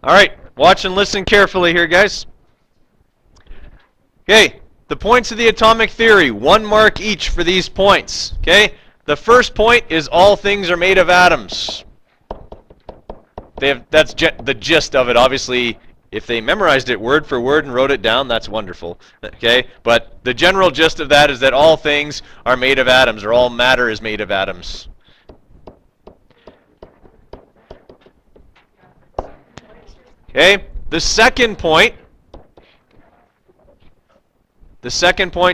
All right, watch and listen carefully here, guys. Okay, the points of the atomic theory, 1 mark each for these points. Okay, the first point is all things are made of atoms. That's the gist of it. Obviously, if they memorized it word for word and wrote it down, that's wonderful. Okay, but the general gist of that is that all things are made of atoms, or all matter is made of atoms. Okay, the second point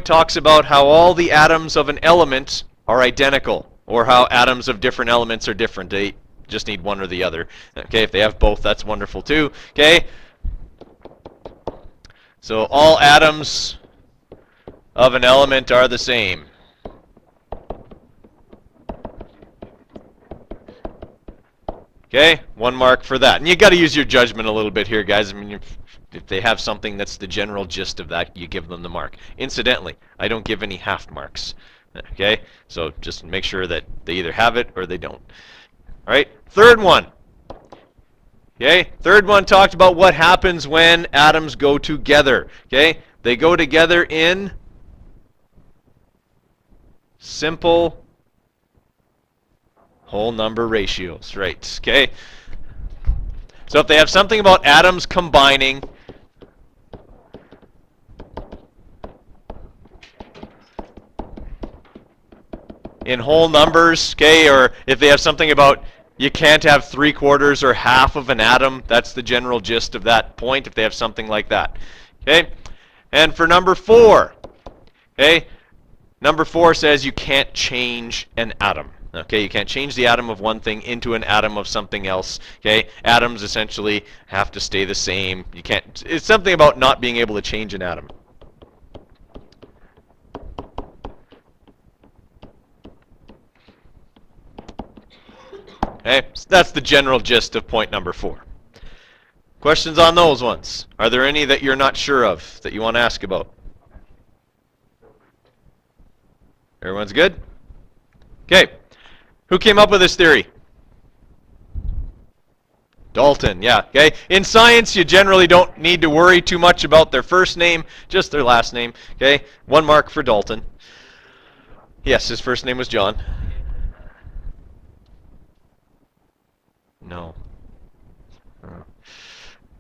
talks about how all the atoms of an element are identical, or how atoms of different elements are different. They just need one or the other. Okay, if they have both, that's wonderful too. Okay, so all atoms of an element are the same. Okay, 1 mark for that. And you got to use your judgment a little bit here, guys. I mean, if they have something that's the general gist of that, you give them the mark. Incidentally, I don't give any half marks. Okay, so just make sure that they either have it or they don't. All right, third one. Okay, third one talked about what happens when atoms go together. Okay, they go together in simple whole number ratios, right? Okay. So if they have something about atoms combining, in whole numbers, okay, or if they have something about you can't have 3/4 or half of an atom, that's the general gist of that point, if they have something like that. Okay? And for number 4, okay, number 4 says you can't change an atom. Okay, you can't change the atom of one thing into an atom of something else. Okay, atoms essentially have to stay the same. You can't. It's something about not being able to change an atom. Okay, so that's the general gist of point number 4. Questions on those ones? Are there any that you're not sure of that you want to ask about? Everyone's good? Okay. Who came up with this theory? Dalton, yeah. Okay. In science, you generally don't need to worry too much about their first name, just their last name. Okay. 1 mark for Dalton. Yes, his first name was John. No.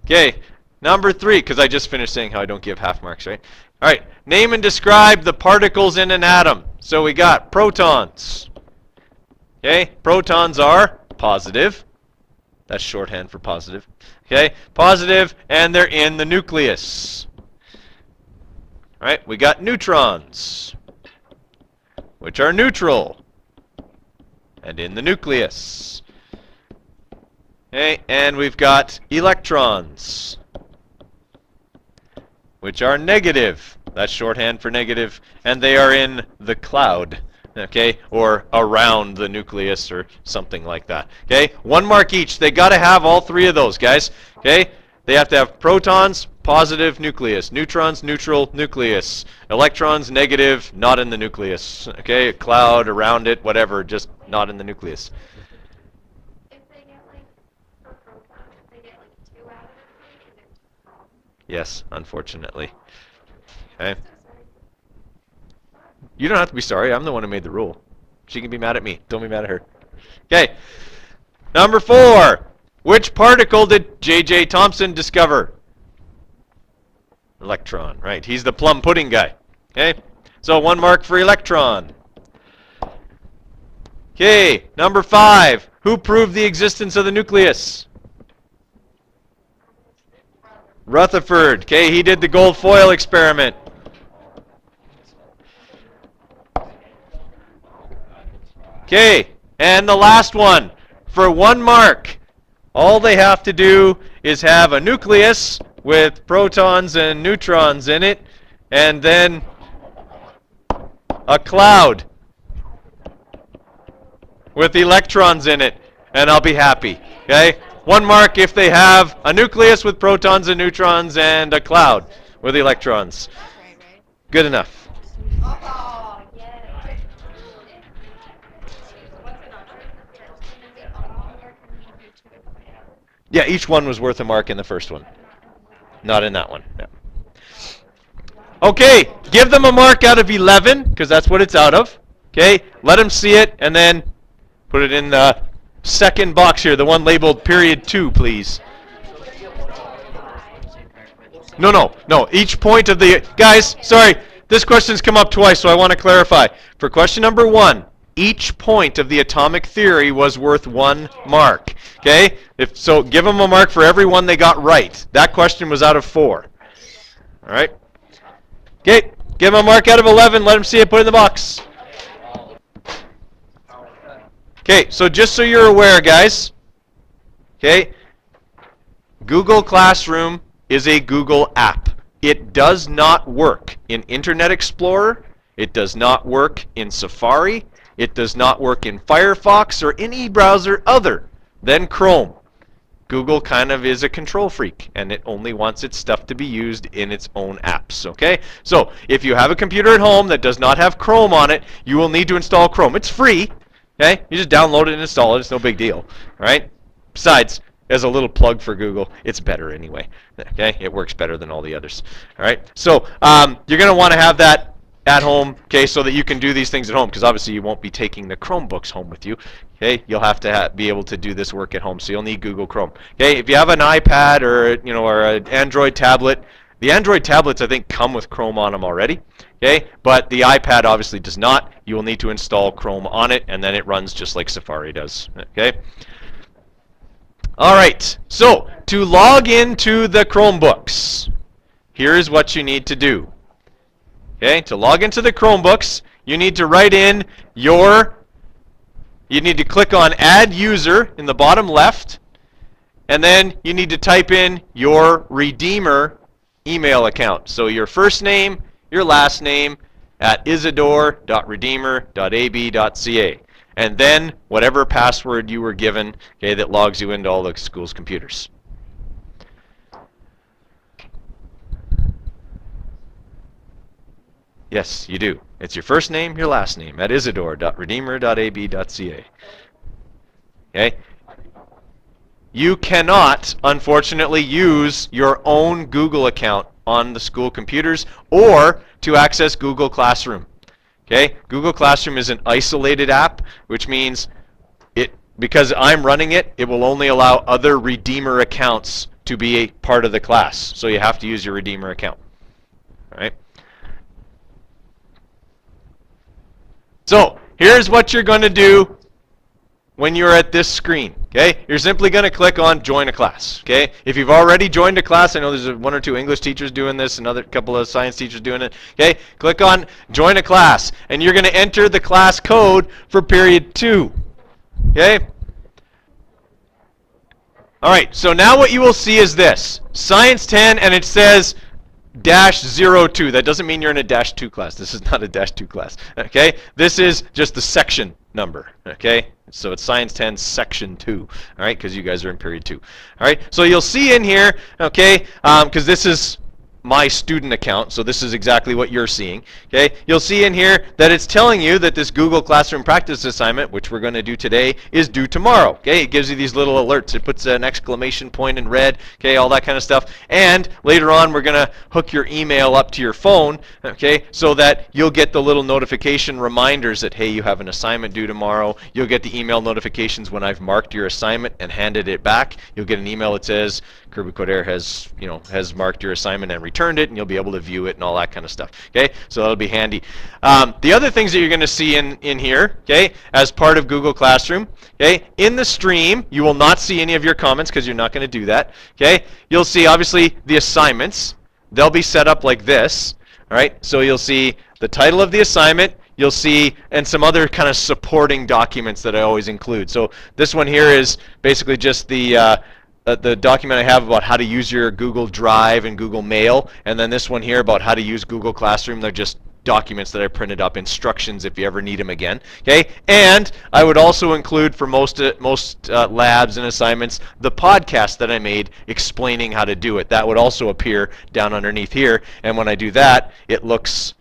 Okay. Number 3, because I just finished saying how I don't give half marks, right? All right. Name and describe the particles in an atom. So we got protons. Okay. Protons are positive. That's shorthand for positive. Okay, positive, and they're in the nucleus. All right, we got neutrons, which are neutral, and in the nucleus. Okay, and we've got electrons, which are negative. That's shorthand for negative, and they are in the cloud. Okay, or around the nucleus or something like that. Okay, 1 mark each. They got to have all 3 of those, guys. Okay, they have to have protons, positive, nucleus. Neutrons, neutral, nucleus. Electrons, negative, not in the nucleus. Okay, a cloud around it, whatever, just not in the nucleus. If they get like, for protons, if they get like 2 out of it, is it a problem? Yes, unfortunately. Okay. You don't have to be sorry. I'm the one who made the rule. She can be mad at me. Don't be mad at her. Okay. Number 4. Which particle did J.J. Thomson discover? Electron, right. He's the plum pudding guy. Okay. So 1 mark for electron. Okay. Number 5. Who proved the existence of the nucleus? Rutherford. Okay. He did the gold foil experiment. Okay, and the last one. For 1 mark, all they have to do is have a nucleus with protons and neutrons in it, and then a cloud with electrons in it, and I'll be happy. Okay? 1 mark if they have a nucleus with protons and neutrons and a cloud with electrons. Good enough. Oh, yes. Yeah, each one was worth a mark in the first one. Not in that one. Yeah. Okay, give them a mark out of 11, because that's what it's out of. Okay, let them see it, and then put it in the second box here, the one labeled period 2, please. No. Each point of the... Guys, sorry, this question's come up twice, so I want to clarify. For question number 1, each point of the atomic theory was worth 1 mark. Okay? So give them a mark for every one they got right. That question was out of 4. All right? Okay, give them a mark out of 11. Let them see it. Put it in the box. Okay, so just so you're aware, guys. Okay, Google Classroom is a Google app. It does not work in Internet Explorer. It does not work in Safari. It does not work in Firefox or any browser other than Chrome. Google kind of is a control freak, and it only wants its stuff to be used in its own apps, okay? So, if you have a computer at home that does not have Chrome on it, you will need to install Chrome. It's free, okay? You just download it and install it. It's no big deal, all right? Besides, as a little plug for Google, it's better anyway, okay? It works better than all the others, all right? So, you're going to want to have that at home, okay, so that you can do these things at home, because obviously you won't be taking the Chromebooks home with you. Okay, you'll have to be able to do this work at home, so you'll need Google Chrome. Okay, if you have an iPad or an Android tablet, the Android tablets I think come with Chrome on them already. Okay, but the iPad obviously does not. You will need to install Chrome on it, and then it runs just like Safari does. Okay. All right. So to log into the Chromebooks, here's what you need to do. Okay, to log into the Chromebooks, you need to write in you need to click on Add User in the bottom left, and then you need to type in your Redeemer email account. So your first name, your last name, at isidore.redeemer.ab.ca. And then whatever password you were given, okay, that logs you into all the school's computers. Yes, you do. It's your first name, your last name, at isidore.redeemer.ab.ca. Okay? You cannot, unfortunately, use your own Google account on the school computers or to access Google Classroom. Okay? Google Classroom is an isolated app, which means because I'm running it, it will only allow other Redeemer accounts to be a part of the class. So you have to use your Redeemer account. All right? So, here's what you're going to do when you're at this screen. Okay? You're simply going to click on Join a Class. Okay? If you've already joined a class, I know there's 1 or 2 English teachers doing this, another couple of science teachers doing it. Okay? Click on Join a Class, and you're going to enter the class code for period 2. Okay? All right, so now what you will see is this. Science 10, and it says -02. That doesn't mean you're in a -2 class. This is not a -2 class. Okay? This is just the section number. Okay? So it's Science 10 Section 2. All right? Because you guys are in period 2. All right? So you'll see in here, okay, because this is my student account, so this is exactly what you're seeing. Okay, you'll see in here that it's telling you that this Google Classroom practice assignment, which we're going to do today, is due tomorrow. Okay, it gives you these little alerts. It puts an exclamation point in red, okay, all that kind of stuff. And later on, we're going to hook your email up to your phone, okay, so that you'll get the little notification reminders that, hey, you have an assignment due tomorrow. You'll get the email notifications when I've marked your assignment and handed it back. You'll get an email that says Kirby Coder has marked your assignment and returned it, and you'll be able to view it and all that kind of stuff. Okay, so that'll be handy. The other things that you're going to see in here, okay, as part of Google Classroom, okay, in the stream, you will not see any of your comments because you're not going to do that. Okay, you'll see obviously the assignments. They'll be set up like this. All right, so you'll see the title of the assignment. You'll see, and some other kind of supporting documents that I always include. So this one here is basically just the document I have about how to use your Google Drive and Google Mail, and then this one here about how to use Google Classroom. They're just documents that I printed up, instructions if you ever need them again. Okay, and I would also include for most labs and assignments the podcast that I made explaining how to do it. That would also appear down underneath here, and when I do that, it looks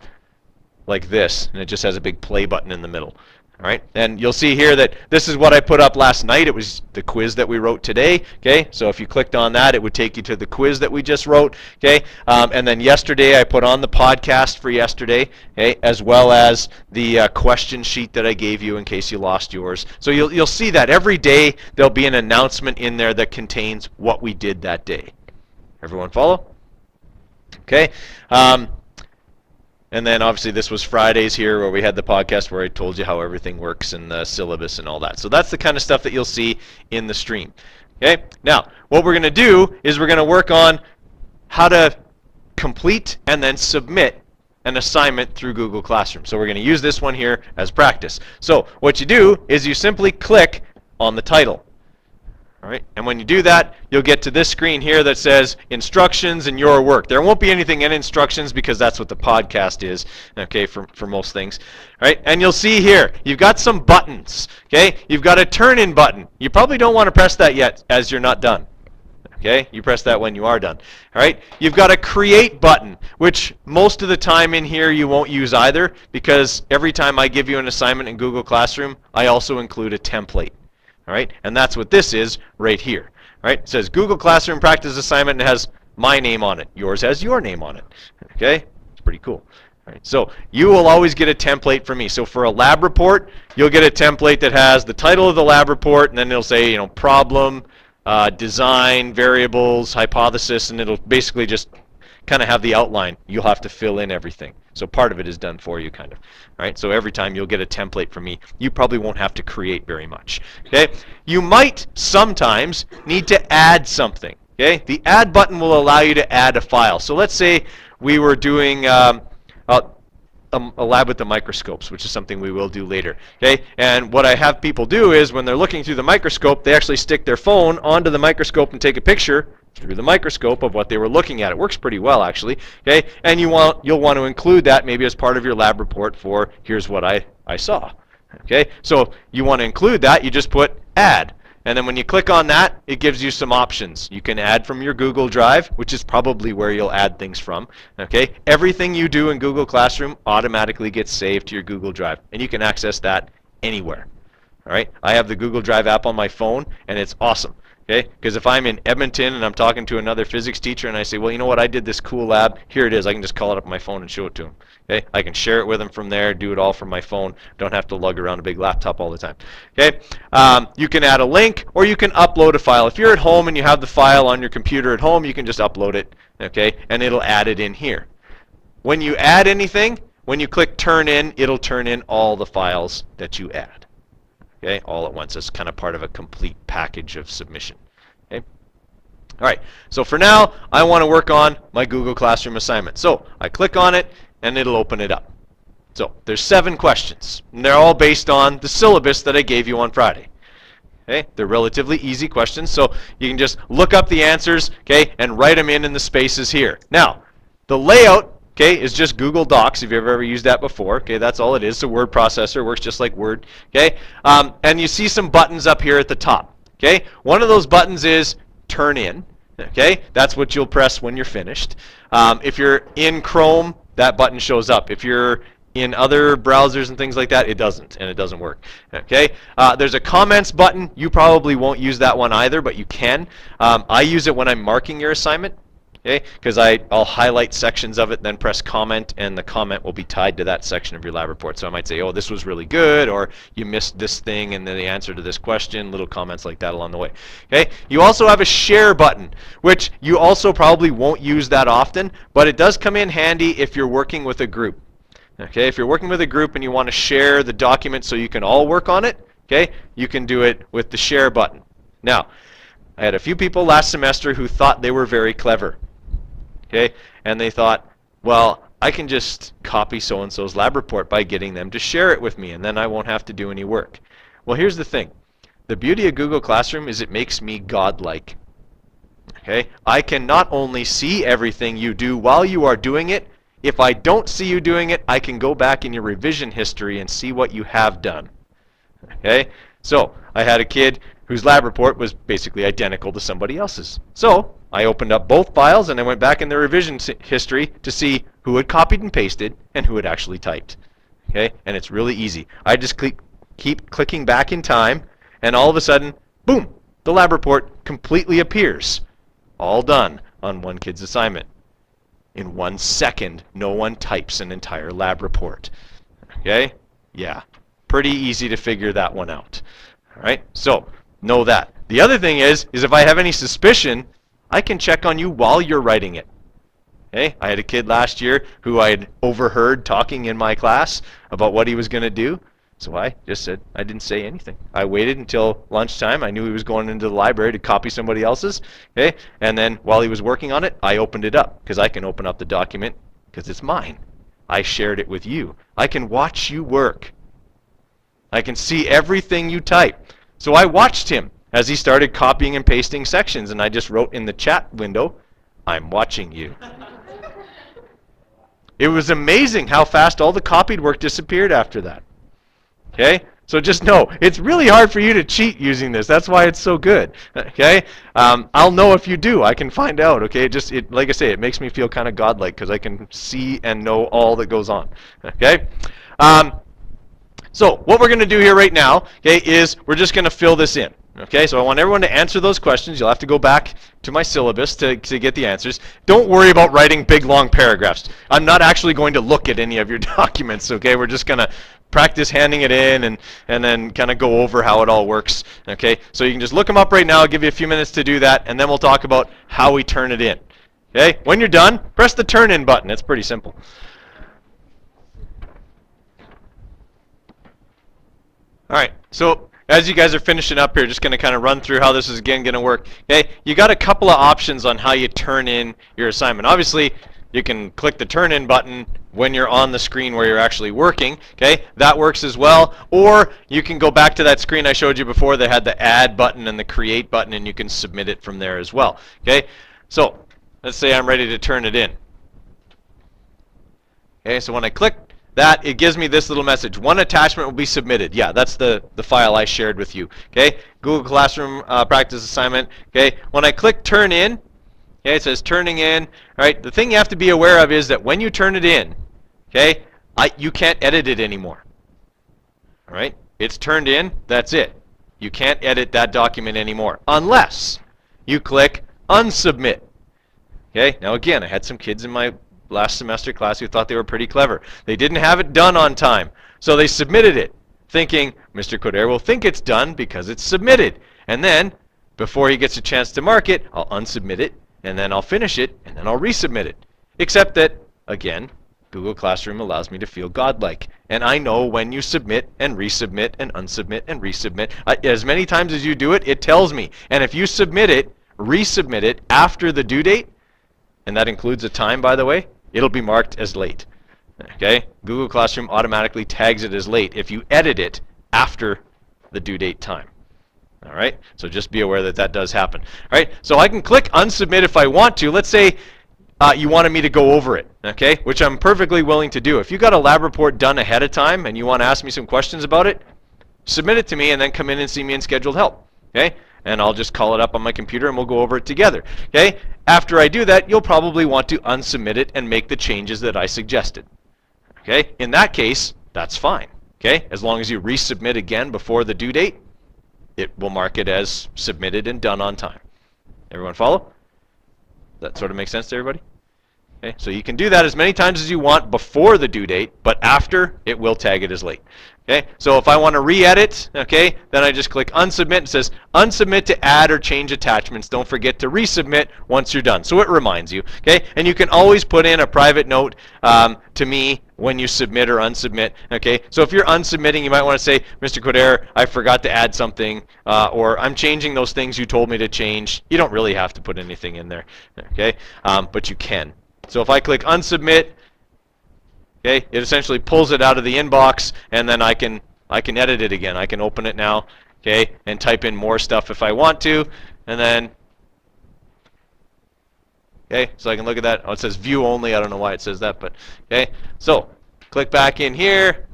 like this, and it just has a big play button in the middle. All right, and you'll see here that this is what I put up last night. It was the quiz that we wrote today. Okay, so if you clicked on that, it would take you to the quiz that we just wrote. Okay, and then yesterday I put on the podcast for yesterday. Okay, as well as the question sheet that I gave you in case you lost yours. So you'll see that every day there'll be an announcement in there that contains what we did that day. Everyone follow? Okay. And then obviously this was Fridays here where we had the podcast where I told you how everything works and the syllabus and all that. So that's the kind of stuff that you'll see in the stream. Okay? Now, what we're going to do is we're going to work on how to complete and then submit an assignment through Google Classroom. So we're going to use this one here as practice. So what you do is you simply click on the title. All right, and when you do that, you'll get to this screen here that says instructions and your work. There won't be anything in instructions because that's what the podcast is, okay, for most things. All right, and you'll see here, you've got some buttons, okay? You've got a turn-in button. You probably don't want to press that yet as you're not done. Okay, you press that when you are done. All right, you've got a create button, which most of the time in here you won't use either because every time I give you an assignment in Google Classroom, I also include a template. All right, and that's what this is right here. All right, it says Google Classroom practice assignment and it has my name on it. Yours has your name on it. Okay, it's pretty cool. All right, so you will always get a template from me. So for a lab report, you'll get a template that has the title of the lab report, and then it'll say, you know, problem, design, variables, hypothesis, and it'll basically just kind of have the outline. You'll have to fill in everything. So part of it is done for you, kind of. All right, so every time you'll get a template from me. You probably won't have to create very much. Okay, you might sometimes need to add something. Okay, the add button will allow you to add a file. So let's say we were doing a lab with the microscopes, which is something we will do later. Okay, and what I have people do is when they're looking through the microscope, they actually stick their phone onto the microscope and take a picture through the microscope of what they were looking at. It works pretty well, actually. Okay, and you'll want to include that maybe as part of your lab report for here's what I saw. Okay, so you want to include that, you just put add. And then when you click on that, it gives you some options. You can add from your Google Drive, which is probably where you'll add things from. Okay, everything you do in Google Classroom automatically gets saved to your Google Drive, and you can access that anywhere. All right, I have the Google Drive app on my phone, and it's awesome. Okay, because if I'm in Edmonton and I'm talking to another physics teacher and I say, well, you know what, I did this cool lab, here it is. I can just call it up on my phone and show it to him. Okay, I can share it with him from there, do it all from my phone. Don't have to lug around a big laptop all the time. Okay, you can add a link or you can upload a file. If you're at home and you have the file on your computer at home, you can just upload it, okay, and it'll add it in here. When you add anything, when you click turn in, it'll turn in all the files that you add. Okay, all at once. It's kind of part of a complete package of submission. Okay. All right. So for now, I want to work on my Google Classroom assignment. So I click on it, and it'll open it up. So there's 7 questions, and they're all based on the syllabus that I gave you on Friday. Okay, they're relatively easy questions, so you can just look up the answers, okay, and write them in the spaces here. Now, the layout, okay, is just Google Docs, if you've ever used that before. Okay, that's all it is. It's a word processor, works just like Word. Okay, and you see some buttons up here at the top. Okay, one of those buttons is Turn In. Okay, that's what you'll press when you're finished. If you're in Chrome, that button shows up. If you're in other browsers and things like that, it doesn't, and it doesn't work. Okay, there's a Comments button. You probably won't use that one either, but you can. I use it when I'm marking your assignment. Okay, because I'll highlight sections of it, then press comment, and the comment will be tied to that section of your lab report. So I might say, oh, this was really good, or you missed this thing, and then the answer to this question, little comments like that along the way. Okay, you also have a share button, which you also probably won't use that often, but it does come in handy if you're working with a group. Okay, if you're working with a group and you want to share the document so you can all work on it, okay, you can do it with the share button. Now, I had a few people last semester who thought they were very clever. Okay, and they thought, well, I can just copy so-and-so's lab report by getting them to share it with me, and then I won't have to do any work. Well, here's the thing. The beauty of Google Classroom is it makes me godlike. Okay, I can not only see everything you do while you are doing it, if I don't see you doing it, I can go back in your revision history and see what you have done. Okay, so I had a kid whose lab report was basically identical to somebody else's. So I opened up both files and I went back in the revision history to see who had copied and pasted and who had actually typed. Okay, and it's really easy. I just keep clicking back in time, and all of a sudden, boom, the lab report completely appears. All done on one kid's assignment. In 1 second, no one types an entire lab report. Okay? Yeah. Pretty easy to figure that one out. All right? So, know that. The other thing is if I have any suspicion, I can check on you while you're writing it. Okay? I had a kid last year who I had overheard talking in my class about what he was going to do. So I just said, I didn't say anything. I waited until lunchtime. I knew he was going into the library to copy somebody else's. Okay? And then while he was working on it, I opened it up, because I can open up the document because it's mine. I shared it with you. I can watch you work. I can see everything you type. So I watched him as he started copying and pasting sections, and I just wrote in the chat window, I'm watching you. It was amazing how fast all the copied work disappeared after that. Okay? So just know, it's really hard for you to cheat using this. That's why it's so good. Okay? I'll know if you do. I can find out. Okay? Like I say, it makes me feel kind of godlike because I can see and know all that goes on. Okay? So what we're going to do here right now, okay, is we're just going to fill this in. Okay, so I want everyone to answer those questions. You'll have to go back to my syllabus to get the answers. Don't worry about writing big, long paragraphs. I'm not actually going to look at any of your documents, okay? We're just going to practice handing it in and then kind of go over how it all works, okay? So you can just look them up right now. I'll give you a few minutes to do that, and then we'll talk about how we turn it in. Okay, when you're done, press the turn in button. It's pretty simple. All right, so as you guys are finishing up here, just going to kind of run through how this is again going to work. Okay, you got a couple of options on how you turn in your assignment. Obviously, you can click the turn in button when you're on the screen where you're actually working. Okay, that works as well. Or you can go back to that screen I showed you before that had the add button and the create button, and you can submit it from there as well. Okay, so let's say I'm ready to turn it in. Okay, so when I click that, it gives me this little message. One attachment will be submitted. Yeah, that's the file I shared with you. Okay, Google Classroom practice assignment. Okay, when I click turn in, okay, it says turning in. All right, the thing you have to be aware of is that when you turn it in, okay, you can't edit it anymore. All right, it's turned in. That's it. You can't edit that document anymore unless you click unsubmit. Okay, now again, I had some kids in my last semester class who thought they were pretty clever. They didn't have it done on time, so they submitted it, thinking Mr. Coderre will think it's done because it's submitted. And then, before he gets a chance to mark it, I'll unsubmit it, and then I'll finish it, and then I'll resubmit it. Except that, again, Google Classroom allows me to feel godlike. And I know when you submit and resubmit and unsubmit and resubmit. As many times as you do it, it tells me. And if you submit it, resubmit it after the due date, and that includes a time, by the way, it'll be marked as late. Okay? Google Classroom automatically tags it as late if you edit it after the due date time. All right? So just be aware that that does happen. All right? So I can click unsubmit if I want to. Let's say you wanted me to go over it, okay? Which I'm perfectly willing to do. If you got a lab report done ahead of time and you want to ask me some questions about it, submit it to me and then come in and see me in scheduled help. Okay? And I'll just call it up on my computer and we'll go over it together. Okay? After I do that, you'll probably want to unsubmit it and make the changes that I suggested. Okay? In that case, that's fine. Okay? As long as you resubmit again before the due date, it will mark it as submitted and done on time. Everyone follow? That sort of makes sense to everybody? Okay? So you can do that as many times as you want before the due date, but after, it will tag it as late. Okay, so if I want to re-edit, okay, then I just click unsubmit. It says unsubmit to add or change attachments. Don't forget to resubmit once you're done. So it reminds you. Okay, and you can always put in a private note to me when you submit or unsubmit. Okay, so if you're unsubmitting, you might want to say, Mr. Coderre, I forgot to add something, or I'm changing those things you told me to change. You don't really have to put anything in there. Okay, but you can. So if I click unsubmit, okay, it essentially pulls it out of the inbox, and then I can edit it again. I can open it now, okay, and type in more stuff if I want to, and then, okay, so I can look at that. Oh, it says view only. I don't know why it says that, but okay. So click back in here,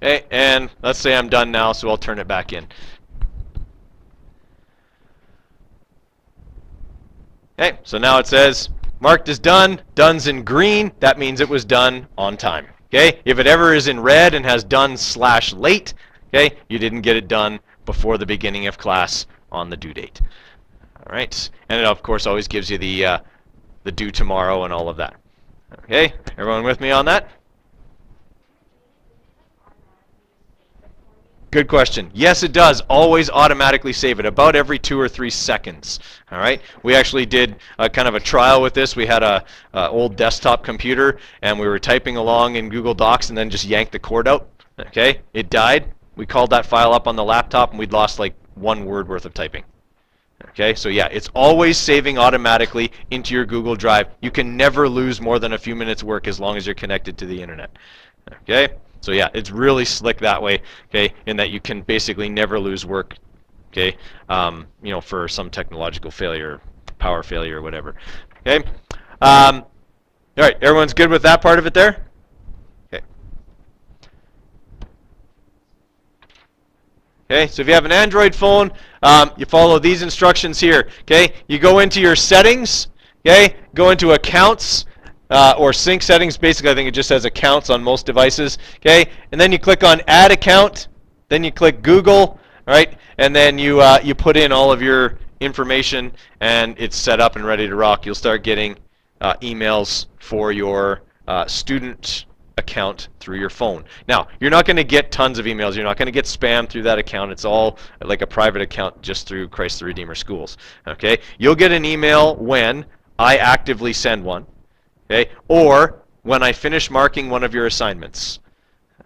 okay, and let's say I'm done now, so I'll turn it back in. Okay, so now it says marked as done. Done's in green. That means it was done on time. Okay, if it ever is in red and has done/late, okay, you didn't get it done before the beginning of class on the due date. All right, and it of course always gives you the due tomorrow and all of that. Okay, everyone with me on that? Good question. Yes, it does always automatically save it about every 2 or 3 seconds. All right. We actually did kind of a trial with this. We had a old desktop computer, and we were typing along in Google Docs, and then just yanked the cord out. Okay. It died. We called that file up on the laptop, and we'd lost like 1 word worth of typing. Okay. So yeah, it's always saving automatically into your Google Drive. You can never lose more than a few minutes work as long as you're connected to the internet. Okay. So yeah, it's really slick that way, okay, in that you can basically never lose work, okay, you know, for some technological failure, power failure, or whatever, okay. All right, everyone's good with that part of it there? Okay. Okay, so if you have an Android phone, you follow these instructions here, okay. You go into your settings, okay, go into accounts, or sync settings. Basically, I think it just says accounts on most devices. Okay, and then you click on Add Account. Then you click Google. All right, and then you put in all of your information, and it's set up and ready to rock. You'll start getting emails for your student account through your phone. Now, you're not going to get tons of emails. You're not going to get spam through that account. It's all like a private account just through Christ the Redeemer Schools. Okay, you'll get an email when I actively send one. Okay, or when I finish marking one of your assignments.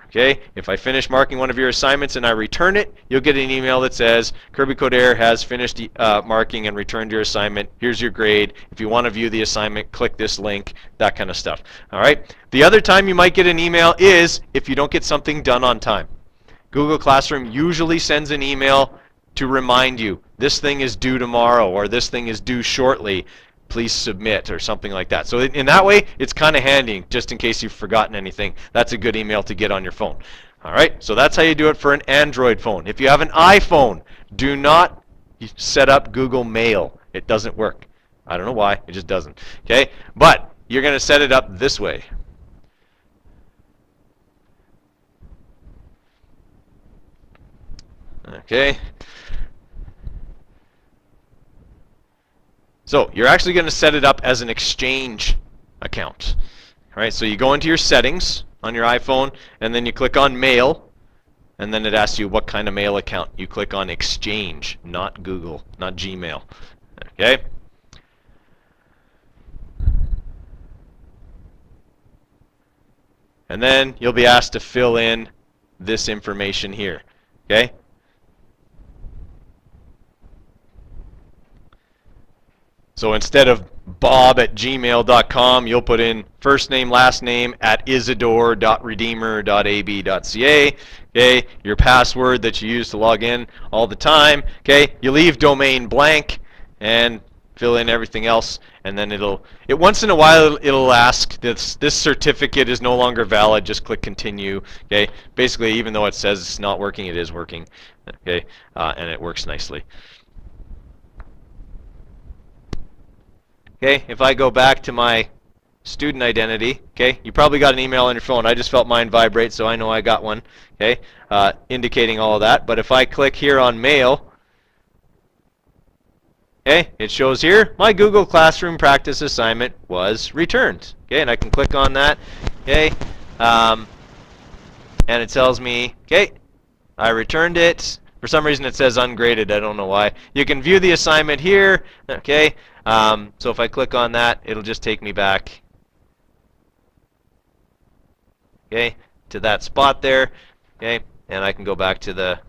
Okay, if I finish marking one of your assignments and I return it, you'll get an email that says Kirby Coderre has finished marking and returned your assignment. Here's your grade. If you want to view the assignment, click this link, that kind of stuff. All right. The other time you might get an email is if you don't get something done on time. Google Classroom usually sends an email to remind you this thing is due tomorrow or this thing is due shortly. Please submit or something like that. So in that way, it's kind of handy just in case you've forgotten anything. That's a good email to get on your phone. All right, so that's how you do it for an Android phone. If you have an iPhone, do not set up Google Mail. It doesn't work. I don't know why, it just doesn't. Okay, but you're going to set it up this way. Okay. So you're actually going to set it up as an Exchange account. All right, so you go into your settings on your iPhone, and then you click on Mail, and then it asks you what kind of mail account. You click on Exchange, not Google, not Gmail. Okay? And then you'll be asked to fill in this information here. Okay? So instead of bob@gmail.com, you'll put in first name, last name @isidore.redeemer.ab.ca. Okay, your password that you use to log in all the time. Okay, you leave domain blank and fill in everything else, and then once in a while it'll ask this certificate is no longer valid. Just click continue. Okay, basically even though it says it's not working, it is working. Okay, and it works nicely. Okay, if I go back to my student identity, okay, you probably got an email on your phone. I just felt mine vibrate, so I know I got one, okay, indicating all of that. But if I click here on Mail, okay, it shows here, my Google Classroom practice assignment was returned. Okay, and I can click on that, okay, and it tells me, okay, I returned it. For some reason it says ungraded, I don't know why. You can view the assignment here, okay, so if I click on that, it'll just take me back, okay, to that spot there, okay, and I can go back to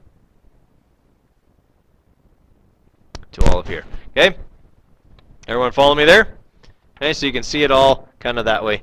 all of here, okay. Everyone follow me there? Okay, so you can see it all kind of that way.